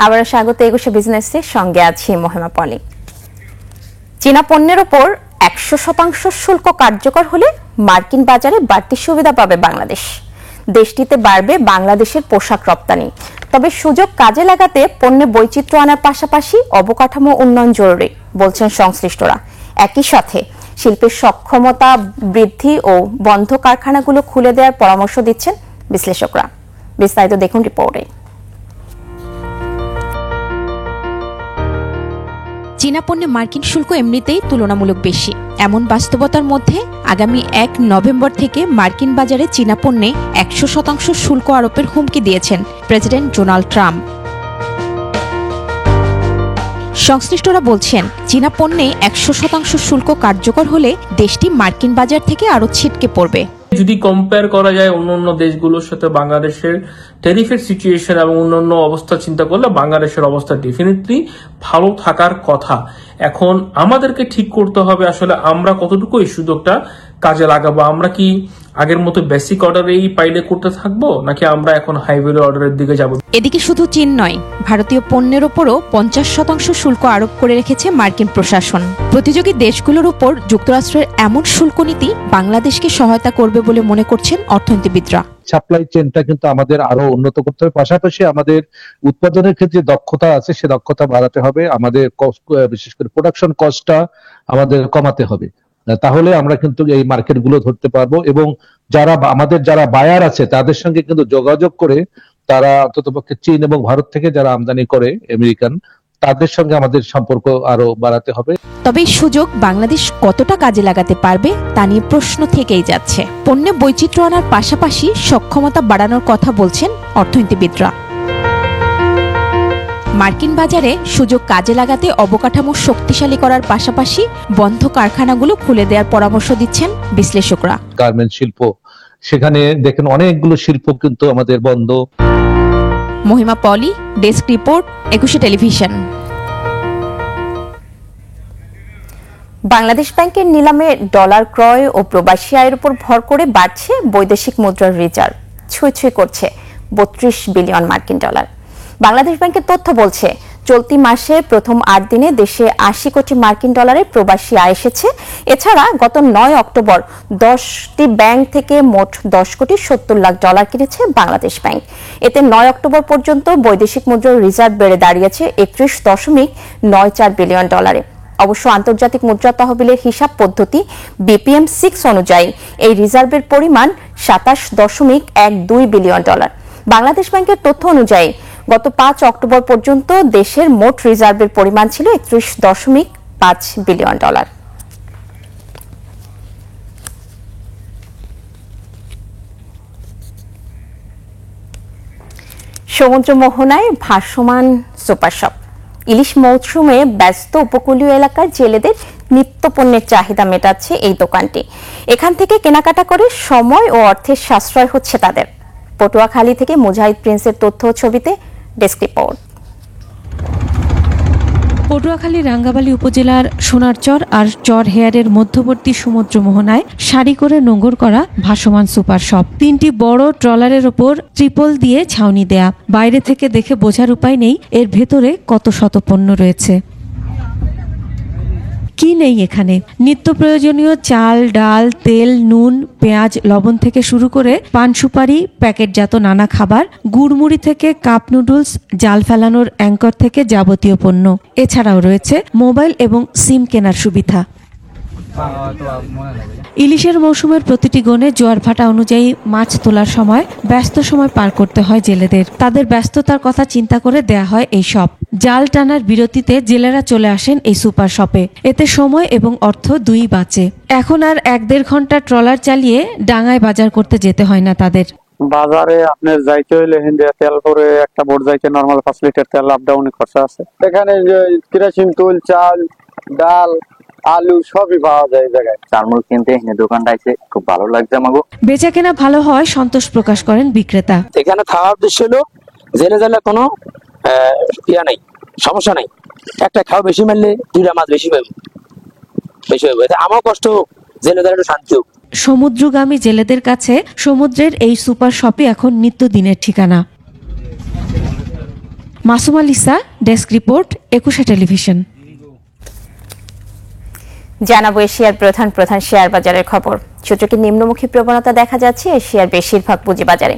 আবার স্বাগত একুশে বিজনেসের সঙ্গে আছি মহিমা পলি। চীনা পণ্যের উপর 100% শুল্ক কার্যকর হলে মার্কিন বাজারে বাড়তি সুবিধা পাবে বাংলাদেশ। দেশটিতে বাড়বে বাংলাদেশের পোশাক রপ্তানি। তবে সুযোগ কাজে লাগাতে পণ্যে বৈচিত্র্য আনার পাশাপাশি অবকাঠামো উন্নয়ন জরুরি বলছেন সংশ্লিষ্টরা। একই সাথে শিল্পের সক্ষমতা বৃদ্ধি ও বন্ধ কারখানাগুলো খুলে দেওয়ার পরামর্শ দিচ্ছেন বিশ্লেষকরা। বিস্তারিত দেখুন রিপোর্টে। চীনা পণ্যে মার্কিন শুল্ক এমনিতেই তুলনামূলক বেশি। এমন বাস্তবতার মধ্যে আগামী 1 নভেম্বর থেকে মার্কিন বাজারে চীনা পণ্যে 100% শুল্ক আরোপের হুমকি দিয়েছেন প্রেসিডেন্ট ডোনাল্ড ট্রাম্প। সংশ্লিষ্টরা বলছেন, চীনা পণ্যে 100% শুল্ক কার্যকর হলে দেশটি মার্কিন বাজার থেকে আরও ছিটকে পড়বে। যদি কম্পেয়ার করা যায় অন্যান্য দেশগুলোর সাথে বাংলাদেশের ট্যারিফের সিচুয়েশন এবং অন্যান্য অবস্থা চিন্তা করলে বাংলাদেশের অবস্থা ডেফিনেটলি ভালো থাকার কথা। এখন আমাদেরকে ঠিক করতে হবে আসলে আমরা কতটুকু এই সুযোগটা কাজে লাগাবো। আমরা কি আগের মতো বেসিক অর্ডারেই পাইলে করতে থাকবো, নাকি আমরা এখন হাই ভ্যালু অর্ডারের দিকে যাব? এদিকে শুধু চীন নয়, ভারতীয় পণ্যের ওপরও 50% শুল্ক আরোপ করে রেখেছে মার্কিন প্রশাসন। প্রতিযোগী দেশগুলোর উপর যুক্তরাষ্ট্রের এমন শুল্ক নীতি বাংলাদেশকে সহায়তা করবে বলে মনে করছেন অর্থনীতিবিদরা। সাপ্লাই চেনটা কিন্তু আমাদের আরো উন্নত করতে হবে, পাশাপাশি আমাদের উৎপাদনের ক্ষেত্রে দক্ষতা আছে সে দক্ষতা বাড়াতে হবে, আমাদের বিশেষ করে প্রোডাকশন কস্টটা আমাদের কমাতে হবে। তাহলে আমরা কিন্তু এই মার্কেট গুলো ধরতে পারবো এবং যারা বায়ার আছে তাদের সঙ্গে কিন্তু যোগাযোগ করে তারা অন্ততপক্ষে চীন এবং ভারত থেকে যারা আমদানি করে আমেরিকান, তাদের সঙ্গে আমাদের সম্পর্ক আরো বাড়াতে হবে। তবে এই সুযোগ বাংলাদেশ কতটা কাজে লাগাতে পারবে তা নিয়ে প্রশ্ন থেকেই যাচ্ছে। পণ্যে বৈচিত্র্য আনার পাশাপাশি সক্ষমতা বাড়ানোর কথা বলছেন অর্থনীতিবিদরা। মার্কিন বাজারে সুযোগ কাজে লাগাতে অবকাঠামো শক্তিশালী করার পাশাপাশি বন্ধ কারখানাগুলো খুলে দেওয়ার পরামর্শ দিচ্ছেন বিশ্লেষকরা। গার্মেন্ট শিল্প, সেখানে দেখেন অনেকগুলো শিল্প কিন্তু আমাদের বন্ধ। মহিমা পলি, ডেস্ক রিপোর্ট, একুশে টেলিভিশন। বাংলাদেশ ব্যাংকের নিলামে ডলার ক্রয় ও প্রবাসী আয়ের উপর ভর করে বাড়ছে বৈদেশিক মুদ্রার রিজার্ভ, ছুঁই করছে 32 বিলিয়ন মার্কিন ডলার। বাংলাদেশ ব্যাংকের তথ্য বলছে, চলতি মাসে প্রথম 8 দিনে দেশে 80 কোটি মার্কিন ডলারের প্রবাসী আয় এসেছে। এছাড়া গত 9 অক্টোবর 10টি ব্যাংক থেকে মোট 10 কোটি 70 লাখ ডলার কিনেছে বাংলাদেশ ব্যাংক। এতে 9 অক্টোবর পর্যন্ত বৈদেশিক মুদ্রার রিজার্ভ বেড়ে দাঁড়িয়েছে 31.94 বিলিয়ন ডলারে। অবশ্য আন্তর্জাতিক মুদ্রা তহবিলের হিসাব পদ্ধতি BPM-6 অনুযায়ী এই রিজার্ভের পরিমাণ 27.12 বিলিয়ন ডলার। বাংলাদেশ ব্যাংকের তথ্য অনুযায়ী গত 5 অক্টোবর পর্যন্ত দেশের মোট রিজার্ভের পরিমাণ ছিল 31.5 বিলিয়ন ডলার। সমুদ্র মোহনায় ভাসমান সুপার শপ। ইলিশ মৌসুমে ব্যস্ত উপকূলীয় এলাকার জেলেদের নিত্যপণ্যের চাহিদা মেটাচ্ছে এই দোকানটি। এখান থেকে কেনাকাটা করে সময় ও অর্থের সাশ্রয় হচ্ছে তাদের। পটুয়াখালী থেকে মুজাহিদ প্রিন্সের তথ্য ছবিতে ডেস্ক রিপোর্ট। পটুয়াখালী রাঙ্গাবালী উপজেলার সোনারচর আর চরহেয়ারের মধ্যবর্তী সমুদ্র মোহনায় সারি করে নোঙর করা ভাসমান সুপার শপ। 3টি বড় ট্রলারের ওপর ত্রিপল দিয়ে ছাউনি দেয়া। বাইরে থেকে দেখে বোঝার উপায় নেই এর ভেতরে কত শত পণ্য রয়েছে। কি নেই এখানে? নিত্য প্রয়োজনীয় চাল, ডাল, তেল, নুন, পেঁয়াজ, লবণ থেকে শুরু করে পান সুপারি, প্যাকেটজাত নানা খাবার, গুড়মুড়ি থেকে কাপ নুডলস, জাল ফেলানোর অ্যাঙ্কর থেকে যাবতীয় পণ্য। এছাড়াও রয়েছে মোবাইল এবং সিম কেনার সুবিধা। ইলিশের মৌসুমের প্রতিটি গণে জোয়ার ভাটা অনুযায়ী মাছ তোলার সময় ব্যস্ত সময় পার করতে হয় জেলেদের। তাদের ব্যস্ততার কথা চিন্তা করে দেয়া হয় এই শপ। জাল টানার বিরতিতে জেলেরা চলে আসেন এই সুপার শপে। এতে সময় এবং অর্থ দুই বাঁচে। এখন আর 1-1.5 ঘন্টা ট্রলার চালিয়ে ডাঙায় বাজার করতে যেতে হয় না তাদের। বাজারে আপনার যাইতে হইলে হিন্দিয়া তেল করে একটা বোট যাইতে নরমাল 5 লিটার তেল আপ ডাউনে খরচা আছে। এখানে কেরোসিন তেল, চাল, ডাল, আলু সবই পাওয়া যায়। জায়গায় চারমুল কিনতে এখানে দোকানটা আছে, খুব ভালো লাগছে আমাকে। বেচা কেনা ভালো হয় সন্তোষ প্রকাশ করেন বিক্রেতা। এখানে থাকার উদ্দেশ্য হলো জেলে জেলে কোনো নাই, সমস্যা নাই। একটা খাও বেশি মারলে 2টা মাছ বেশি পাবে, আমার কষ্ট জেলে জেলে একটু শান্তি হোক। সমুদ্রগামী জেলেদের কাছে সমুদ্রের এই সুপার শপই এখন নিত্যদিনের ঠিকানা। মাসুমা লিসা, ডেস্ক রিপোর্ট, একুশে টেলিভিশন। জানাবো এশিয়ার প্রধান প্রধান শেয়ার বাজারের খবর। সূচকের নিম্নমুখী প্রবণতা দেখা যাচ্ছে এশিয়ার বেশিরভাগ পুঁজিবাজারে।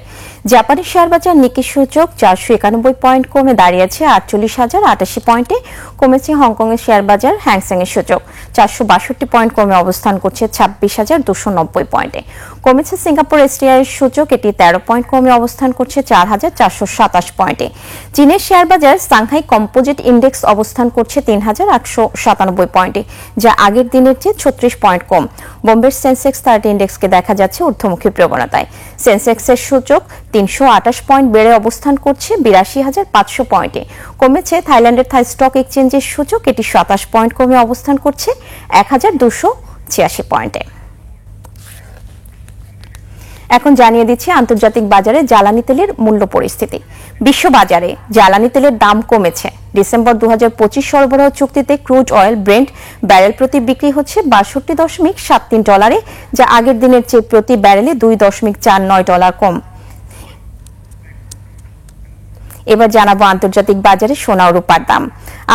জাপানি শেয়ার বাজার নিকি সূচক 491 পয়েন্ট কমে দাঁড়িয়েছে 48,088 পয়েন্টে। কমেছে হংকং এর শেয়ার বাজার হ্যাংসেং এর সূচক 462 পয়েন্ট কমে অবস্থান করছে 26,290 পয়েন্টে। কমেছে সিঙ্গাপুর এসটিআই এর সূচক, এটি 13 পয়েন্ট কমে অবস্থান করছে 4,427 পয়েন্টে। চীনের শেয়ার বাজার সাংহাই কম্পোজিট ইন্ডেক্স অবস্থান করছে 3,897 পয়েন্টে, যা আগের দিনের চেয়ে 36 পয়েন্ট কম। বোম্বের সেন্সেক্স 30 ইন্ডেক্সকে দেখা যাচ্ছে ঊর্ধ্বমুখী প্রবণতায়। সেন্সেক্সের সূচক 328 পয়েন্ট বেড়ে অবস্থান করছে 82,500 পয়েন্টে। কমেছে থাইল্যান্ডের থাই স্টক এক্সচেঞ্জের সূচক, এটি 27 পয়েন্ট কমে অবস্থান করছে 1,286 পয়েন্টে। এখন জানিয়ে দিচ্ছি আন্তর্জাতিক বাজারে জ্বালানি তেলের মূল্য পরিস্থিতি। বিশ্ব বাজারে জ্বালানি তেলের দাম কমেছে। ডিসেম্বর 2025 সরবরাহ চুক্তিতে ক্রুড অয়েল ব্রেন্ট ব্যারেল প্রতি বিক্রি হচ্ছে $62.73, যা আগের দিনের চেয়ে প্রতি ব্যারেলে $2.49 কম। এবার জানাবো আন্তর্জাতিক বাজারে সোনা ও রূপার দাম।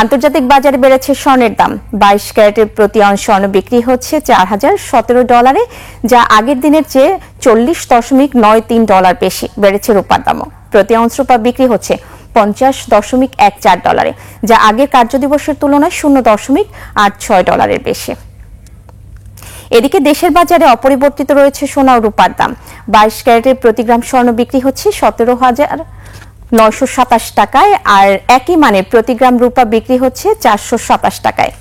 আন্তর্জাতিক বাজারে বেড়েছে স্বর্ণের দাম। 22 ক্যারেটের প্রতি আউন্স স্বর্ণ বিক্রি হচ্ছে $4,017, যা আগের দিনের চেয়ে $40.93 বেশি। বেড়েছে রূপার দামও। প্রতি আউন্স রূপা বিক্রি হচ্ছে $50.14, যা আগের কার্যদিবসের তুলনায় $0.86 বেশি। এদিকে দেশের বাজারে অপরিবর্তিত রয়েছে সোনা ও রূপার দাম। 22 ক্যারেটের প্রতি গ্রাম স্বর্ণ বিক্রি হচ্ছে 17,927 টাকায়, আর একই মানের প্রতি গ্রাম রূপা বিক্রি হচ্ছে 427 টাকায়।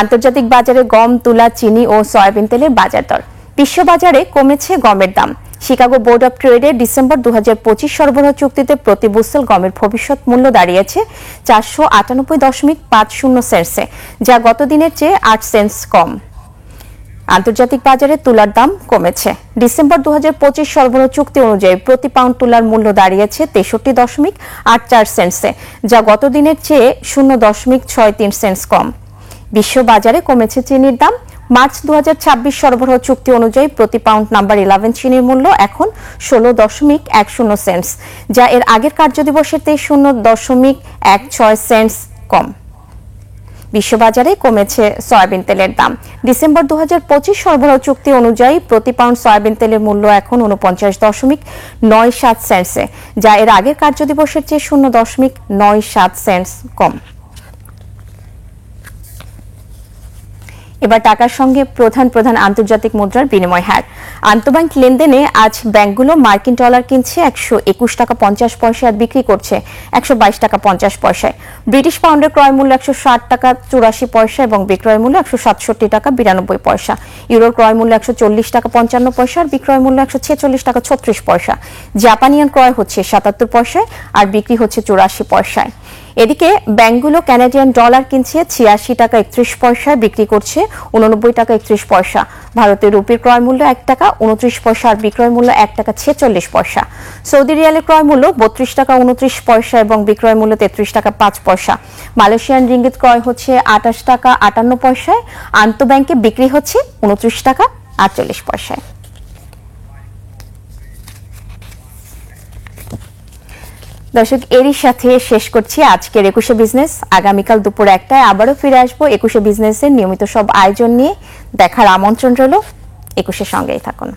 আন্তর্জাতিক বাজারে গম, তুলা, চিনি ও সয়াবিন তেলের বাজার দর। বিশ্ববাজারে কমেছে গমের দাম। শিকাগো বোর্ড অব ট্রেডের ডিসেম্বর 2025 সরবরাহ চুক্তিতে প্রতি বুসেল গমের ভবিষ্যৎ মূল্য দাঁড়িয়েছে 498.50 সেন্টসে, যা গত দিনের চেয়ে 8 সেন্টস কম। আন্তর্জাতিক বাজারে তুলার দাম কমেছে। ডিসেম্বর 2025 সরবরাহ চুক্তি অনুযায়ী প্রতি পাউন্ড তুলার মূল্য দাঁড়িয়েছে 63.84 সেন্টসে, যা গত দিনের চেয়ে 0.63 সেন্টস কম। বিশ্ব বাজারে কমেছে চিনির দাম। মার্চ 2026 সরবরাহ চুক্তি অনুযায়ী প্রতি পাউন্ড নাম্বার 11 চিনির মূল্য এখন 16.10 সেন্টস, যা এর আগের কার্যদিবসের 0.16 সেন্টস কম। বিশ্ববাজারে কমেছে সয়াবিন তেলের দাম। ডিসেম্বর 2025 সরবরাহ চুক্তি অনুযায়ী প্রতি পাউন্ড সয়াবিন তেলের মূল্য এখন 49.97 সেন্টসে, যা এর আগের কার্যদিবসের চেয়ে 0.97 সেন্টস কম। এবার টাকার সঙ্গে প্রধান প্রধান আন্তর্জাতিক মুদ্রার বিনিময় হার। আন্তঃব্যাংক লেনদেনে আজ ব্যাংকগুলো মার্কিন ডলার কিনছে 121 টাকা 50 পয়সা আর বিক্রি করছে 122 টাকা 50 পয়সায়। ব্রিটিশ পাউন্ডের ক্রয় মূল্য 160 টাকা 84 পয়সা এবং বিক্রয় মূল্য 167 টাকা 92 পয়সা। ইউরোর ক্রয় মূল্য 140 টাকা 55 পয়সা আর বিক্রয় মূল্য 146 টাকা 36 পয়সা। জাপানি ইয়েন ক্রয় হচ্ছে 77 পয়সায় আর বিক্রি হচ্ছে 84 পয়সায়। এদিকে ব্যাংকগুলো কানাডিয়ান ডলার কিনছে 86 টাকা 31 পয়সায়, বিক্রি করছে 89 টাকা 31 পয়সা। ভারতের রুপির ক্রয় মূল্য 1 টাকা 29 পয়সা আর বিক্রয় মূল্য 1 টাকা 46 পয়সা। সৌদি রিয়ালের ক্রয় মূল্য 32 টাকা 29 পয়সা এবং বিক্রয় মূল্য 33 টাকা 5 পয়সা। মালয়েশিয়ান রিঙ্গিত ক্রয় হচ্ছে 28 টাকা 58 পয়সায়। আন্তঃব্যাংকে বিক্রি হচ্ছে 29 টাকা 48 পয়সায়। দর্শক, এরই সাথে শেষ করছি আজকের 21শে বিজনেস। আগামীকাল দুপুর 1টায় আবারও ফিরে আসবো 21শে বিজনেসের নিয়মিত সব আয়োজন নিয়ে। দেখার আমন্ত্রণ রইল। 21শে সঙ্গেই থাকুন।